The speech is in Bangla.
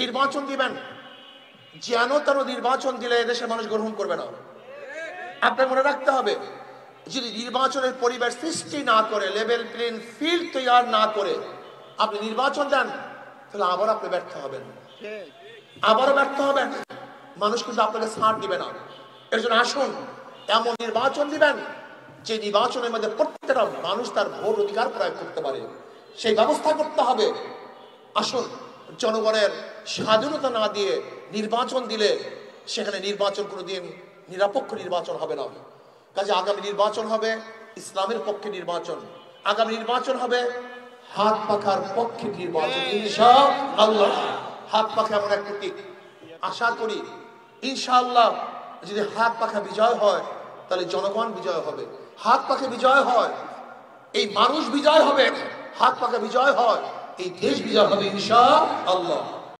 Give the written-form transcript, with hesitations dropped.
নির্বাচন দিবেন, যেন তেন নির্বাচন দিলে এদেশের মানুষ গ্রহণ করবে না। আপনার মনে রাখতে হবে, যদি নির্বাচনের পরিবেশ সৃষ্টি না করে, লেভেল প্লেইং ফিল্ড তৈরি না করে আপনি নির্বাচন দেন, তাহলে আবার আপনি ব্যর্থ হবেন, আবারও ব্যর্থ হবেন। মানুষ কিন্তু আপনাকে ছাড় দিবে না। এর জন্য আসুন, এমন নির্বাচন দিবেন যে নির্বাচনের মধ্যে প্রত্যেকটা মানুষ তার ভোট অধিকার প্রয়োগ করতে পারে, সেই ব্যবস্থা করতে হবে। আসুন, জনগণের স্বাধীনতা না দিয়ে নির্বাচন দিলে সেখানে নির্বাচন কোনোদিন নিরপেক্ষ নির্বাচন হবে না। কাজে আগামী নির্বাচন হবে ইসলামের পক্ষে নির্বাচন, আগামী নির্বাচন হবে হাত পাখার পক্ষে নির্বাচন ইনশাআল্লাহ। হাত পাখা এমন এক প্রতীক, আশা করি ইনশাআল্লাহ যদি হাত পাখা বিজয় হয় তাহলে জনগণ বিজয় হবে। হাত পাখা বিজয় হয় এই মানুষ বিজয় হবে, হাত পাখা বিজয় হয় এই দেশ বিজয় হবে ইনশাআল্লাহ।